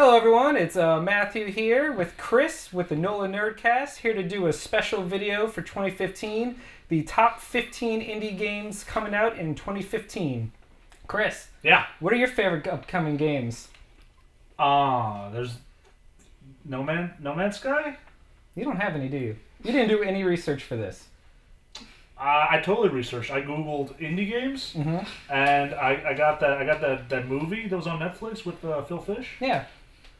Hello everyone, it's Matthew here with Chris with the NOLAnerdcast, here to do a special video for 2015, the top 15 indie games coming out in 2015. Chris, yeah, what are your favorite upcoming games? There's No Man's Sky? You don't have any, do you? You didn't do any research for this. I totally researched. I googled indie games, and I got that movie that was on Netflix with Phil Fish. Yeah.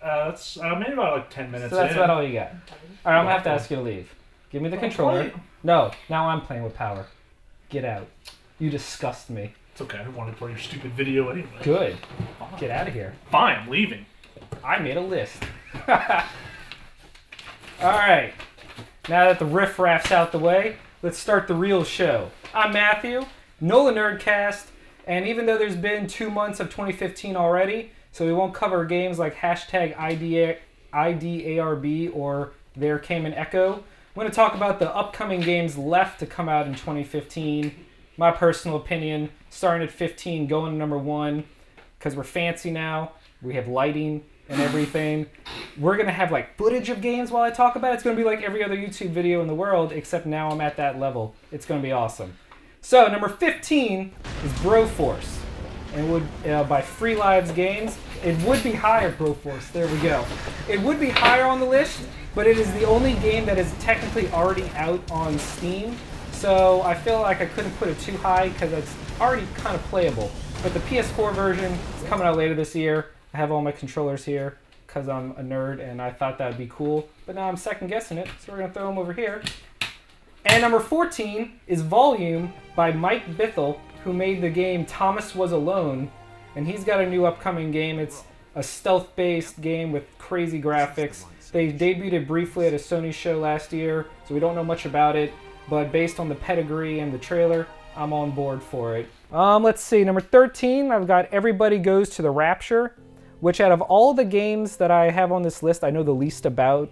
That's maybe about like 10 minutes. So that's about all you got. All right, I'm gonna have to ask you to leave. Give me the controller. No, now I'm playing with power. Get out. You disgust me. It's okay. I wanted for your stupid video anyway. Good. Get out of here. Fine, I'm leaving. I made a list. All right. Now that the riff-raff's out the way, let's start the real show. I'm Matthew, NOLAnerdcast, and even though there's been 2 months of 2015 already, so we won't cover games like hashtag IDARB or There Came an Echo, I'm going to talk about the upcoming games left to come out in 2015. My personal opinion, starting at 15, going to number 1, because we're fancy now. We have lighting and everything. We're going to have like footage of games while I talk about it. It's going to be like every other YouTube video in the world, except now I'm at that level. It's going to be awesome. So number 15 is Broforce, and would by Free Lives Games. It would be higher, Broforce, there we go. It would be higher on the list, but it is the only game that is technically already out on Steam. So I feel like I couldn't put it too high because it's already kind of playable. But the PS4 version is coming out later this year. I have all my controllers here because I'm a nerd and I thought that would be cool. But now I'm second guessing it, so we're going to throw them over here. And number 14 is Volume by Mike Bithell, who made the game Thomas Was Alone. And he's got a new upcoming game. It's a stealth-based game with crazy graphics. They debuted it briefly at a Sony show last year, so we don't know much about it. But based on the pedigree and the trailer, I'm on board for it. Let's see, number 13, I've got Everybody Goes to the Rapture, which out of all the games that I have on this list, I know the least about.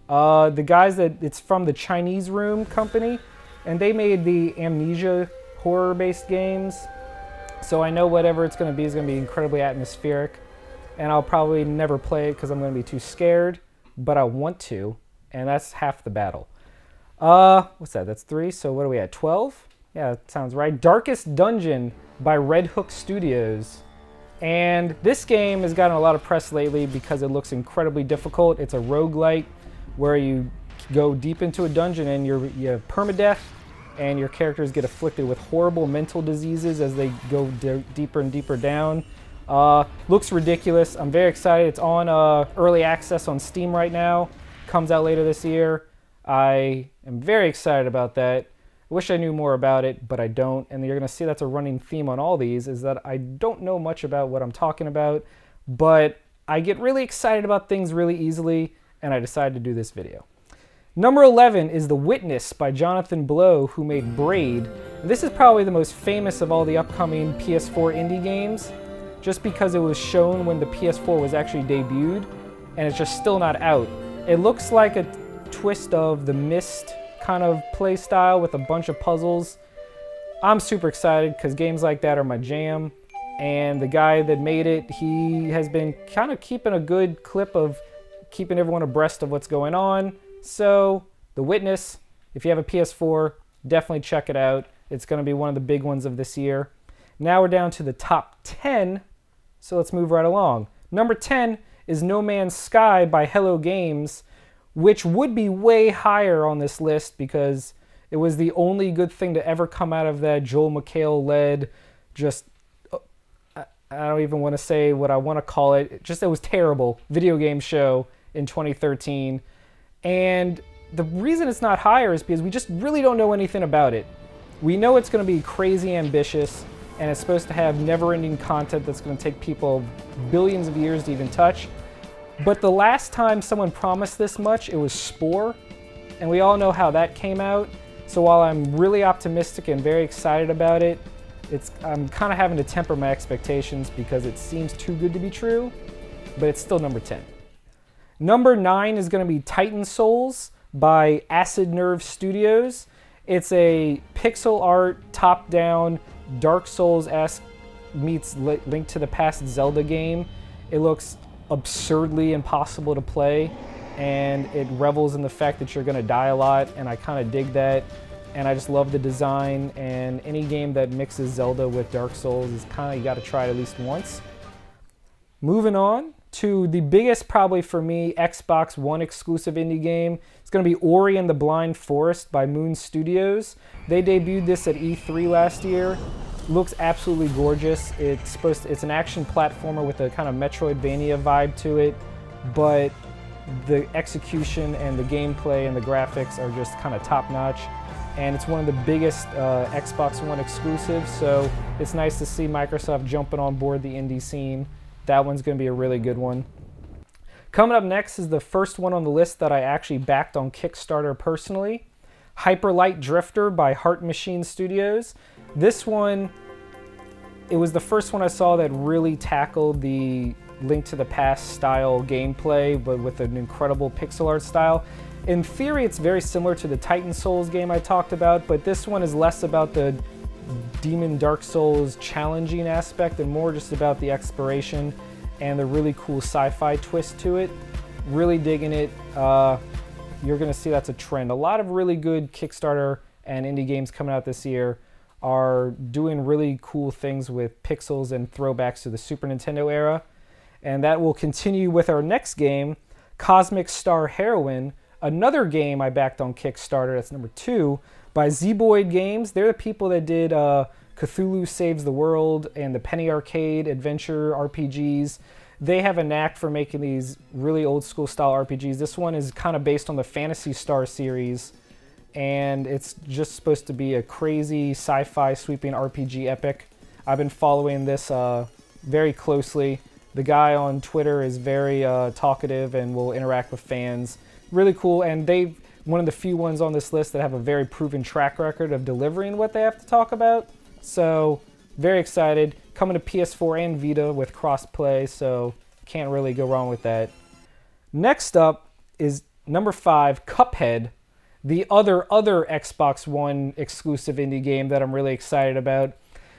The guys it's from the Chinese Room company, and they made the Amnesia horror-based games. So I know whatever it's going to be is going to be incredibly atmospheric, and I'll probably never play it because I'm going to be too scared, but I want to, and that's half the battle. What's that? That's 3, so what are we at, 12? Yeah, that sounds right. Darkest Dungeon by Red Hook Studios. And this game has gotten a lot of press lately because it looks incredibly difficult. It's a roguelite where you go deep into a dungeon and you have permadeath, and your characters get afflicted with horrible mental diseases as they go deeper and deeper down. Looks ridiculous. I'm very excited. It's on early access on Steam right now. Comes out later this year. I am very excited about that. I wish I knew more about it, but I don't. And you're going to see that's a running theme on all these, is that I don't know much about what I'm talking about, but I get really excited about things really easily, and I decided to do this video. Number 11 is The Witness by Jonathan Blow, who made Braid. This is probably the most famous of all the upcoming PS4 indie games, just because it was shown when the PS4 was actually debuted, and it's just still not out. It looks like a twist of the Myst kind of play style with a bunch of puzzles. I'm super excited because games like that are my jam, and the guy that made it, he has been kind of keeping a good clip of keeping everyone abreast of what's going on. So The Witness, if you have a PS4, definitely check it out. It's going to be one of the big ones of this year. Now we're down to the top 10, so let's move right along. Number 10 is No Man's Sky by Hello Games, which would be way higher on this list because it was the only good thing to ever come out of that Joel McHale-led, just, I don't even want to say what I want to call it, just it was terrible video game show in 2013. And the reason it's not higher is because we just really don't know anything about it. We know it's going to be crazy ambitious, and it's supposed to have never-ending content that's going to take people billions of years to even touch. But the last time someone promised this much, it was Spore, and we all know how that came out. So while I'm really optimistic and very excited about it, I'm kind of having to temper my expectations because it seems too good to be true, but it's still number 10. Number 9 is going to be Titan Souls by Acid Nerve Studios. It's a pixel art, top-down, Dark Souls-esque meets Link to the Past Zelda game. It looks absurdly impossible to play, and it revels in the fact that you're going to die a lot, and I kind of dig that. And I just love the design, and any game that mixes Zelda with Dark Souls is kind of, you got to try it at least once. Moving on to the biggest, probably for me, Xbox One exclusive indie game. It's going to be Ori and the Blind Forest by Moon Studios. They debuted this at E3 last year. Looks absolutely gorgeous. It's an action platformer with a kind of Metroidvania vibe to it, but the execution and the gameplay and the graphics are just kind of top-notch. And it's one of the biggest Xbox One exclusives, so it's nice to see Microsoft jumping on board the indie scene. That one's going to be a really good one. Coming up next is the first one on the list that I actually backed on Kickstarter personally. Hyper Light Drifter by Heart Machine Studios. This one, it was the first one I saw that really tackled the Link to the Past style gameplay, but with an incredible pixel art style. In theory, it's very similar to the Titan Souls game I talked about, but this one is less about the Demon Dark Souls challenging aspect and more just about the exploration and the really cool sci-fi twist to it. Really digging it. You're going to see that's a trend. A lot of really good Kickstarter and indie games coming out this year are doing really cool things with pixels and throwbacks to the Super Nintendo era. And that will continue with our next game, Cosmic Star Heroine, another game I backed on Kickstarter, that's number 2, by Zeboyd Games. They're the people that did Cthulhu Saves the World and the Penny Arcade adventure RPGs. They have a knack for making these really old school style RPGs. This one is kind of based on the Phantasy Star series, and it's just supposed to be a crazy sci-fi sweeping RPG epic. I've been following this very closely. The guy on Twitter is very talkative and will interact with fans. Really cool, and they've one of the few ones on this list that have a very proven track record of delivering what they have to talk about. So, very excited. Coming to PS4 and Vita with cross-play, so can't really go wrong with that. Next up is number 5, Cuphead, the other Xbox One exclusive indie game that I'm really excited about.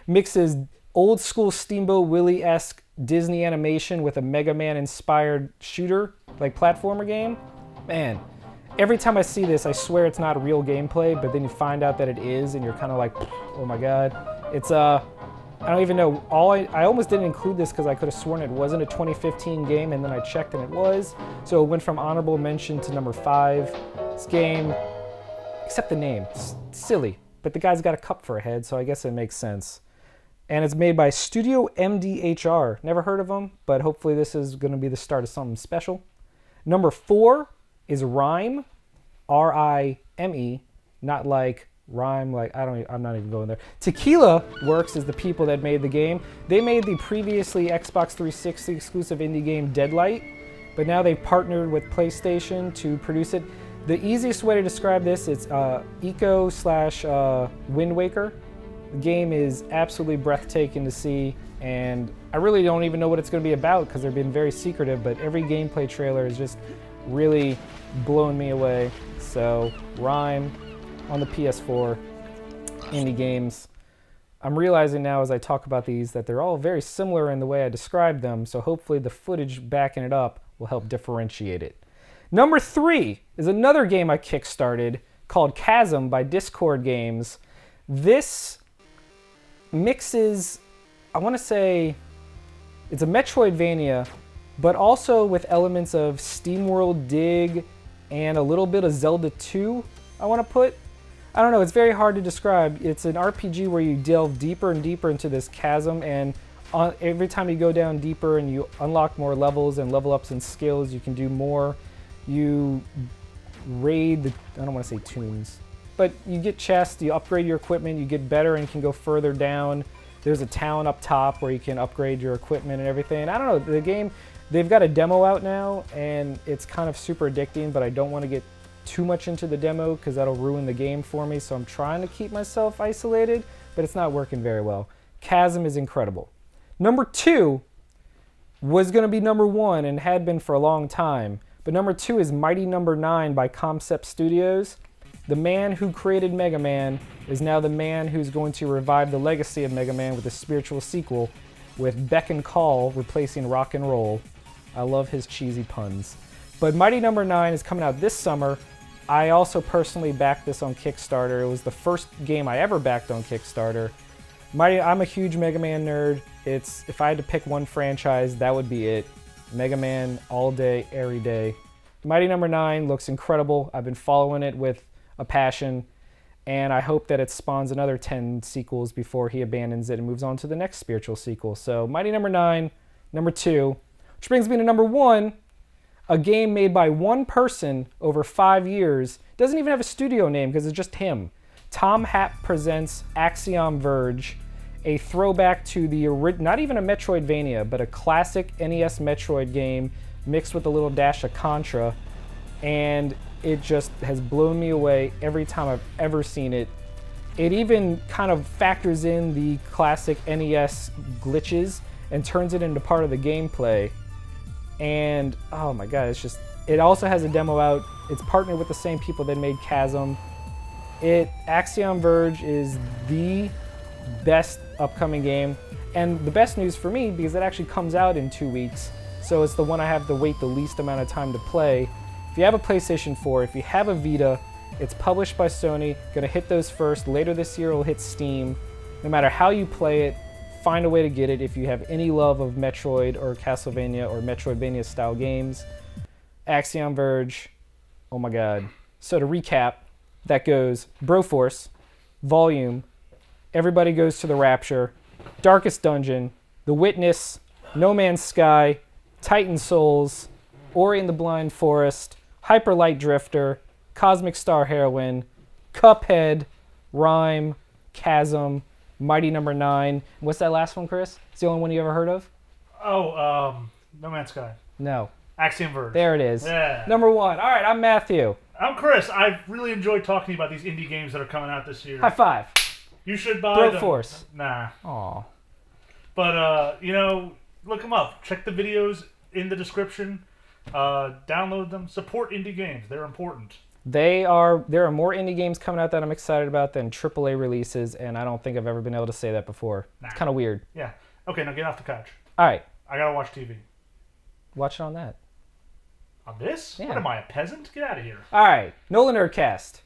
Mixes old school Steamboat Willie-esque Disney animation with a Mega Man inspired shooter, like platformer game. Man, every time I see this, I swear it's not real gameplay, but then you find out that it is, and you're kind of like, oh my god. It's, I don't even know, I almost didn't include this because I could have sworn it wasn't a 2015 game, and then I checked and it was. So it went from honorable mention to number 5. This game, except the name, it's silly, but the guy's got a cup for a head, so I guess it makes sense. And it's made by Studio MDHR. Never heard of them, but hopefully this is going to be the start of something special. Number 4 is Rime, R-I-M-E, not like rhyme, like I'm not even going there. Tequila Works is the people that made the game. They made the previously Xbox 360 exclusive indie game Deadlight, but now they've partnered with PlayStation to produce it. The easiest way to describe this is Eco/Wind Waker. The game is absolutely breathtaking to see, and I really don't even know what it's going to be about because they've been very secretive, but every gameplay trailer is just really blown me away. So, Rime on the PS4, indie games. I'm realizing now as I talk about these that they're all very similar in the way I described them, so hopefully the footage backing it up will help differentiate it. Number 3 is another game I kickstarted called Chasm by Discord Games. This mixes, I want to say, it's a Metroidvania, but also with elements of SteamWorld Dig and a little bit of Zelda 2, I want to put. I don't know, it's very hard to describe. It's an RPG where you delve deeper and deeper into this chasm, and every time you go down deeper and you unlock more levels and level ups and skills, you can do more. You raid the, I don't want to say tombs, but you get chests, you upgrade your equipment, you get better and can go further down. There's a town up top where you can upgrade your equipment and everything. I don't know, the game, they've got a demo out now, and it's kind of super addicting, but I don't want to get too much into the demo because that'll ruin the game for me, so I'm trying to keep myself isolated, but it's not working very well. Chasm is incredible. Number 2 was going to be number 1 and had been for a long time, but number 2 is Mighty Number 9 by Concept Studios. The man who created Mega Man is now the man who's going to revive the legacy of Mega Man with a spiritual sequel with Beck and Call replacing Rock and Roll. I love his cheesy puns. But Mighty Number 9 is coming out this summer. I also personally backed this on Kickstarter. It was the first game I ever backed on Kickstarter. I'm a huge Mega Man nerd. If I had to pick one franchise, that would be it. Mega Man all day, every day. Mighty Number 9 looks incredible. I've been following it with a passion, and I hope that it spawns another 10 sequels before he abandons it and moves on to the next spiritual sequel. So Mighty Number 9, number 2, which brings me to number 1, a game made by one person over 5 years. Doesn't even have a studio name because it's just him. Tom Happ presents Axiom Verge, a throwback to the not even a Metroidvania, but a classic NES Metroid game mixed with a little dash of Contra, and it just has blown me away every time I've ever seen it. It even kind of factors in the classic NES glitches and turns it into part of the gameplay. And oh my god, it also has a demo out. It's partnered with the same people that made Chasm. Axiom Verge is the best upcoming game, and the best news for me because it actually comes out in 2 weeks, so it's the one I have to wait the least amount of time to play. If you have a PlayStation 4, if you have a Vita, it's published by Sony, gonna hit those first. Later this year it'll hit Steam. No matter how you play it, find a way to get it if you have any love of Metroid or Castlevania or Metroidvania style games. Axiom Verge, oh my god. So to recap, that goes Broforce, Volume, Everybody Goes to the Rapture, Darkest Dungeon, The Witness, No Man's Sky, Titan Souls, Ori and the Blind Forest, Hyper Light Drifter, Cosmic Star Heroine, Cuphead, Rhyme, Chasm, Mighty Number 9. What's that last one, Chris? It's the only one you ever heard of? Oh, No Man's Sky. No. Axiom Verge. There it is. Yeah. Number 1. All right, I'm Matthew. I'm Chris. I've really enjoyed talking to you about these indie games that are coming out this year. High five. You should buy them. Broforce. Nah. Aw. But, look them up. Check the videos in the description. Download them. Support indie games. They're important. There are more indie games coming out that I'm excited about than AAA releases, and I don't think I've ever been able to say that before. Nah. It's kind of weird. Yeah. Okay, now get off the couch. All right. I gotta watch TV. Watch it on that. On this? Yeah. What am I, a peasant? Get out of here. All right. NOLAnerdcast.